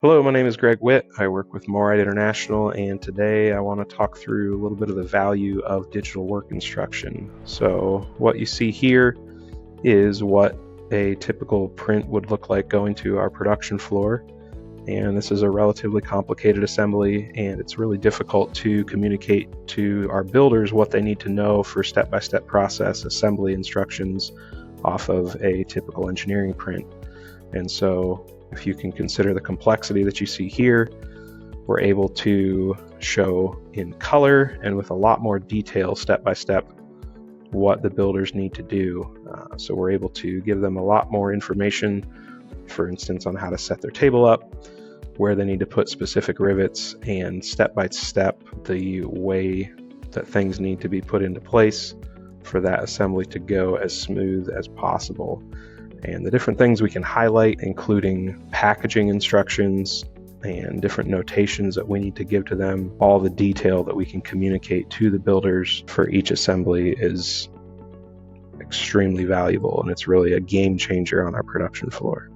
Hello, my name is Greg Whitt. I work with MORryde International, and today I want to talk through a little bit of the value of digital work instruction. So what you see here is what a typical print would look like going to our production floor. And this is a relatively complicated assembly, and it's really difficult to communicate to our builders what they need to know for step-by-step process assembly instructions off of a typical engineering print. And so if you can consider the complexity that you see here, we're able to show in color and with a lot more detail step by step what the builders need to do. So we're able to give them a lot more information, for instance, on how to set their table up, where they need to put specific rivets, and step by step the way that things need to be put into place for that assembly to go as smooth as possible. And the different things we can highlight, including packaging instructions and different notations that we need to give to them, all the detail that we can communicate to the builders for each assembly is extremely valuable, and it's really a game changer on our production floor.